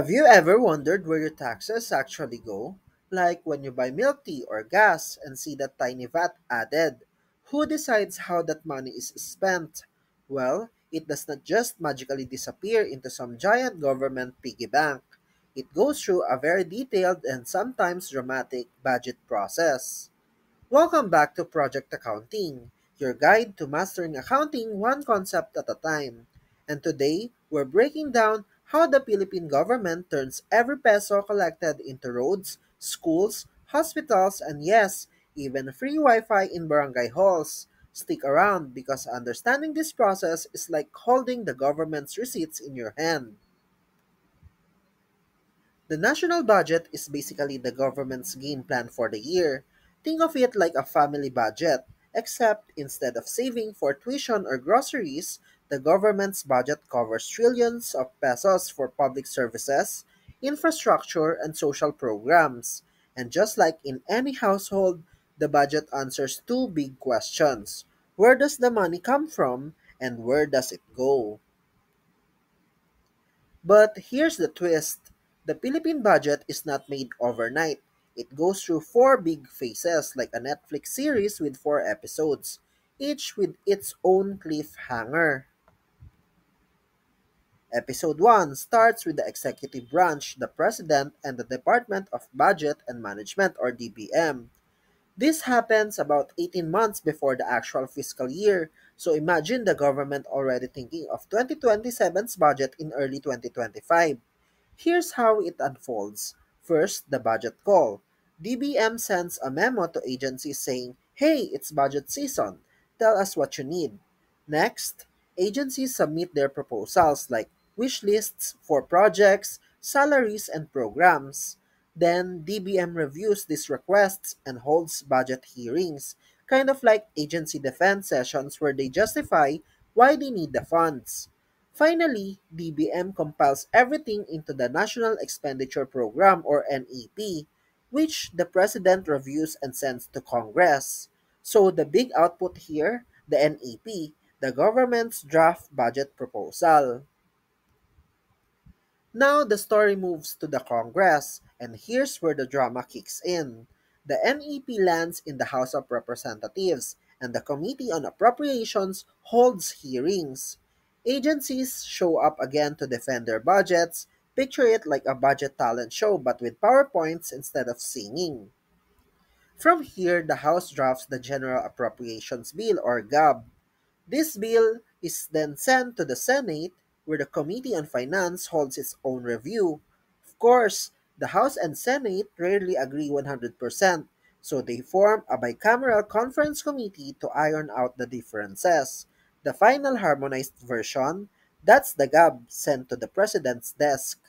Have you ever wondered where your taxes actually go? Like when you buy milk tea or gas and see that tiny VAT added. Who decides how that money is spent? Well, it does not just magically disappear into some giant government piggy bank. It goes through a very detailed and sometimes dramatic budget process. Welcome back to Project Accounting, your guide to mastering accounting one concept at a time. And today, we're breaking down how the Philippine government turns every peso collected into roads, schools, hospitals, and yes, even free Wi-Fi in barangay halls. Stick around because understanding this process is like holding the government's receipts in your hand. The national budget is basically the government's game plan for the year. Think of it like a family budget, except instead of saving for tuition or groceries, the government's budget covers trillions of pesos for public services, infrastructure, and social programs. And just like in any household, the budget answers two big questions. Where does the money come from, and where does it go? But here's the twist. The Philippine budget is not made overnight. It goes through four big phases like a Netflix series with four episodes, each with its own cliffhanger. Episode 1 starts with the executive branch, the president, and the Department of Budget and Management or DBM. This happens about 18 months before the actual fiscal year, so imagine the government already thinking of 2027's budget in early 2025. Here's how it unfolds. First, the budget call. DBM sends a memo to agencies saying, "Hey, it's budget season. Tell us what you need." Next, agencies submit their proposals like wish lists for projects, salaries, and programs. Then, DBM reviews these requests and holds budget hearings, kind of like agency defense sessions where they justify why they need the funds. Finally, DBM compiles everything into the National Expenditure Program or NEP, which the President reviews and sends to Congress. So the big output here, the NEP, the government's draft budget proposal. Now the story moves to the Congress, and here's where the drama kicks in. The NEP lands in the House of Representatives, and the Committee on Appropriations holds hearings. Agencies show up again to defend their budgets. Picture it like a budget talent show but with PowerPoints instead of singing. From here, the House drafts the General Appropriations Bill or GAB. This bill is then sent to the Senate, where the Committee on Finance holds its own review. Of course, the House and Senate rarely agree 100%, so they form a bicameral conference committee to iron out the differences. The final harmonized version, that's the GAB sent to the President's desk.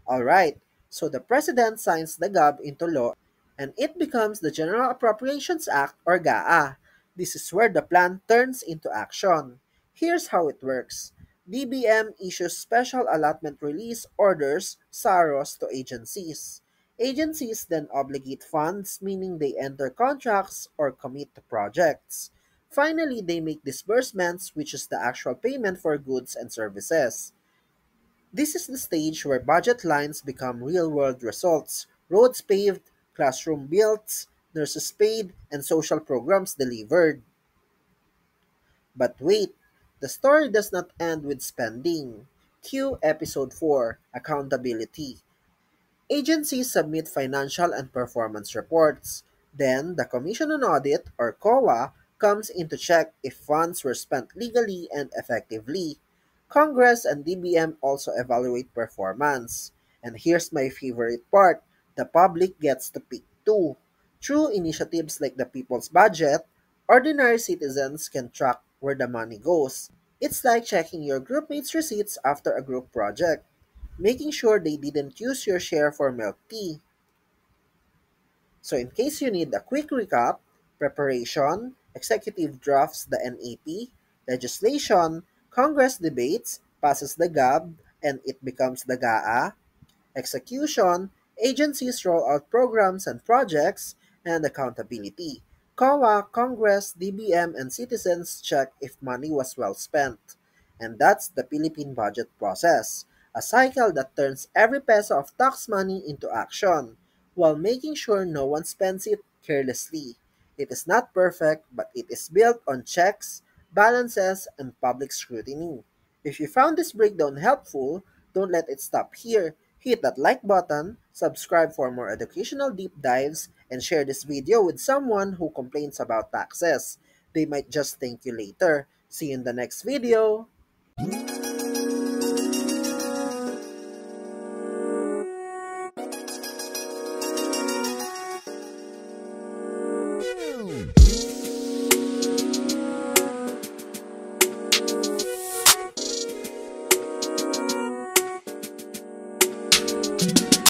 Alright, so the President signs the GAB into law and it becomes the General Appropriations Act or GAA. This is where the plan turns into action. Here's how it works. DBM issues special allotment release orders, SAROs, to agencies. Agencies then obligate funds, meaning they enter contracts or commit to projects. Finally, they make disbursements, which is the actual payment for goods and services. This is the stage where budget lines become real world results: roads paved, classroom built, nurses paid, and social programs delivered. But wait, the story does not end with spending. Cue episode 4, Accountability. Agencies submit financial and performance reports. Then, the Commission on Audit, or COA, comes in to check if funds were spent legally and effectively. Congress and DBM also evaluate performance. And here's my favorite part: the public gets to pick too. Through initiatives like the People's Budget, ordinary citizens can track where the money goes. It's like checking your groupmates' receipts after a group project, making sure they didn't use your share for milk tea. So in case you need a quick recap, preparation, executive drafts the NEP, legislation, Congress debates, passes the GAB, and it becomes the GAA, execution, agencies roll out programs and projects, and accountability. COA, Congress, DBM, and citizens check if money was well spent. And that's the Philippine budget process. a cycle that turns every peso of tax money into action, while making sure no one spends it carelessly. It is not perfect, but it is built on checks, balances, and public scrutiny. If you found this breakdown helpful, don't let it stop here. Hit that like button, subscribe for more educational deep dives, and share this video with someone who complains about taxes. They might just thank you later. See you in the next video.